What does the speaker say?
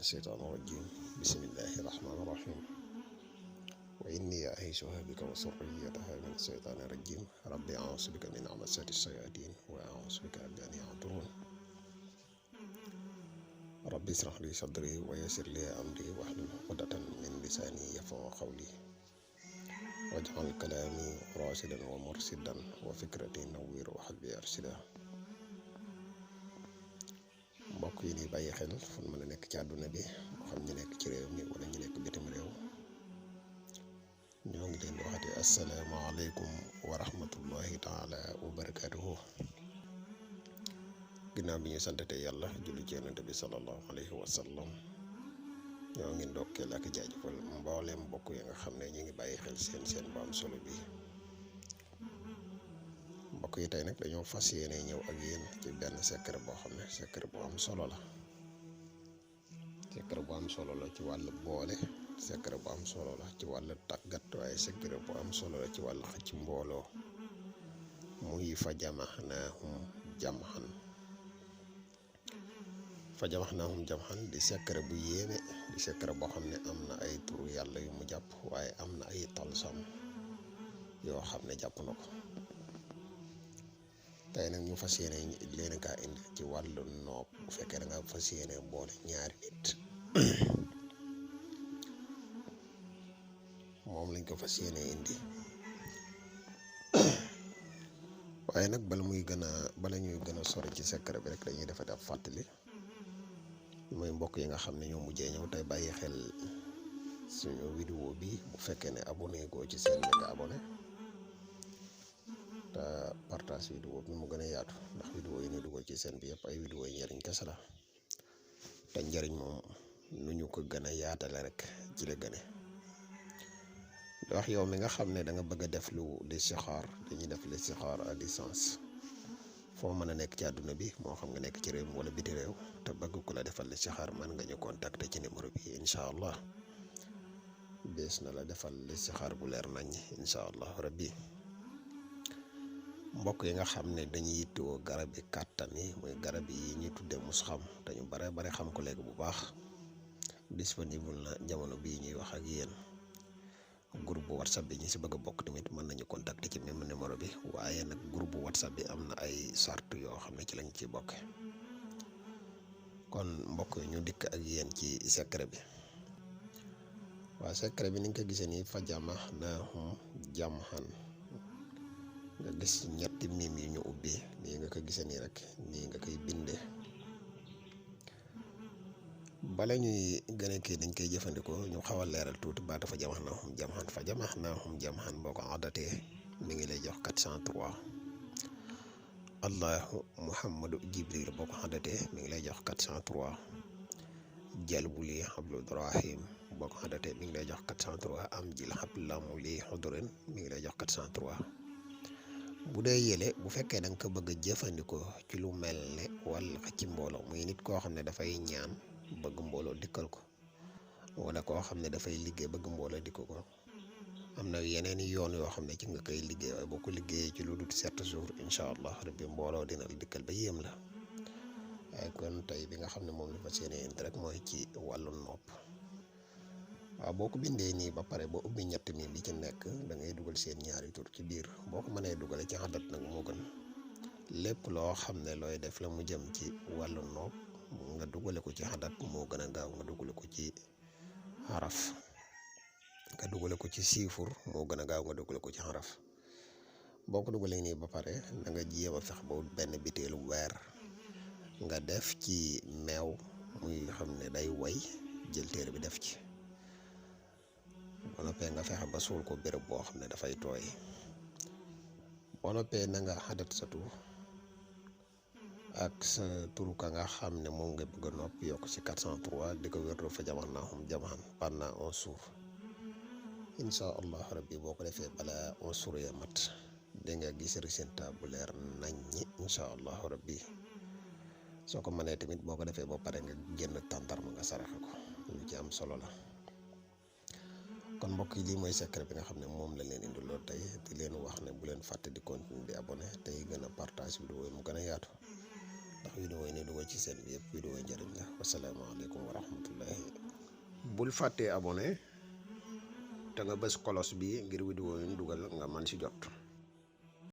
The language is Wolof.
الشيطان الرجيم بسم الله الرحمن الرحيم وإني أعيذها بك وذريتها من الشيطان الرجيم ربي أعوذ بك من همزات الشياطين وأعوذ بك أن يحضرون ربي اشرح لي صدري ويسر لي أمري واحلل عقدة من لساني يفقهوا قولي واجعل كلامي راشدا ومرشدا وفكرتي نوير وقلبي أرشدا. mbokk yi ni bàyyi xel fu mën a nekk ci àdduna bi moo xam ñu nekk ci réew mi wala ñu nekk bitim réew ñoo ngi leen di waxati asalaamaaleykum wa rahmatullahi taala wa barakaatuhu. ginnaaw bi ñu santate yàlla julli ci yonent bi sallallahu alayhi wa sallam ñoo ngi ndokkeel ak jaajëfal mbooleem mbokk yi nga xam ne ñu ngi bàyyi xel seen bu am solo bi. mbokk yi tey nag dañoo fas yéene ñëw ak yéen ci benn secret boo xam ne secret bu am solo la. secret bu am solo la ci wàllu boole, secret bu am solo la ci wàllu tàggat, waaye secret bu am solo la ci wàllu xëcc mbooloo muy fajamaxnaahum jamxan. fajamaxnaahum jamxan di secret bu yéeme, di secret boo xam ne am na ay turu yàlla yu mu jàpp, waaye am na ay talsam yoo xam ne jàpp na ko. tey nag ñu fas yéene leen kaa indi ci wàllu noob. bu fekkee da nga fas yéene boole ñaari nit moom lañ ko fas yéene indi. waaye nag bala ñuy gën a sori ci secret bi rek dañuy defati ab fàttali. mooy mbokk yi nga xam ne ñoo mujjee ñëw tey bàyyi xel suñu vidéo bi, bu fekkee ne abonné goo ci seen bi nga abonné te partage vidéo bi mu gën a yaatu, ndax vidéo yi ñu dugal ci seen bi yëpp ay vidéo yi njëriñ kese la, te njëriñ moom nu ñu ko gën a yaatale rek ci la gëne. di wax yow mi nga xam ne da nga bëgg a def lu listixaar, dañuy def listixaar à distance foo mën a nekk ci àdduna bi, moo xam nga nekk ci réew wala biti réew te bëgg ku la defal listixaar, mën nga ñu contacter ci numéro bi. incha allah dees na la defal listixaar bu leer nañ incha allah rabbi. mbokk yi nga xam ne dañuy yittewoo garab yi kàttan yi, muy garab yi ñuy tuddee musxam, dañu bare xam ko léegi bu baax. disponible na jamono bii ñuy wax ak yéen. groupe bu whatsapp bi ñi si bëgg a bokk tamit mën nañu contacter ci même numéro bi, waaye nag groupe bu whatsapp bi am na ay sart yoo xam ne ci lañ ciy bokke. kon mbokk yi ñu dikk ak yéen ci secret bi. waa secret bi ni nga ko gisee nii fajamaxnaahum jamxan, nga gis ñetti miim yi ñu ubbi nii nga ko gisee nii rek, nii nga koy bindee. bala ñuy gën a kii dañ koy jëfandikoo ñu xaw a leeral tuuti baatu fajamaxnaahum jamxan. fajamaxnaahum jamxan boo ko adatee mi ngi lay jox 403. allahu muhammadu jibril boo ko adatee mi ngi lay jox 403. jalbuli abdudrahim boo ko adatee mi ngi lay jox 403. am jil hablamu li xudurin mi ngi lay jox 403. bu dee yële, bu fekkee da nga ko bëgg a jëfandikoo ci lu mel ne wàll ci mbooloo, muy nit koo xam ne dafay ñaan bëgg mbooloo dikkal ko, wala koo xam ne dafay liggéey bëgg mbooloo dikkal ko, am na yeneen yoon yoo xam ne ci nga koy liggéey, waaye boo ko liggéeyee ci lu dul 7 jours incha allah rabbi mbooloo dina la dikkal ba yéem la. waaye kon tey bi nga xam ne moom la fa seen indi rek mooy ci wàllu nopp. waaw boo ko bindee nii ba pare ba ubbi ñett mi li ci nekk, da ngay dugal seen ñaari tur ci biir. boo ko mënee dugale ci xadat nag moo gën. lépp loo xam ne looy def la mu jëm ci wàllu nopp nga dugale ko ci xadat moo gën a gaaw nga dugale ko ci xaraf. nga dugale ko ci siifur moo gën a gaaw nga dugale ko ci xaraf. boo ko dugalee nii ba pare da nga jéem a fex ba benn bitéelu weer nga def ci meew muy xam ne day way, jël téere bi def ci. boo noppee nga fexe ba suul ko béréb boo xam ne dafay tooy. boo noppee na nga xadat sa tur ak sa turu ka nga xam ne moom nga bëgg a nopp yokk ci 403 di ko wérdoo fajamaxnaahum jamxan pendant 11 jours. incha allah rabbi boo ko defee balaa 11 jours ya mat di nga gis résultat bu leer nañ ñi incha allah rabbi. soo ko mënee tamit boo ko defee ba pare nga génn tàndarma nga saraxe ko, lu ci am solo la. kon mbokk yi lii mooy secret bi nga xam ne moom la leen indi loolu tey, di leen wax ne bu leen fàtte di continuer di abonné tey gën a partage vidéo yi mu gën a yaatu, ndax vidéo yi ni dugal ci seen bi yëpp vidéo yi njëriñ la. asalaamaaleykum wa rahmatullahi. bul fàttee abonné te nga bës kolos bi ngir vidéo yi ñu dugal nga man ci jot.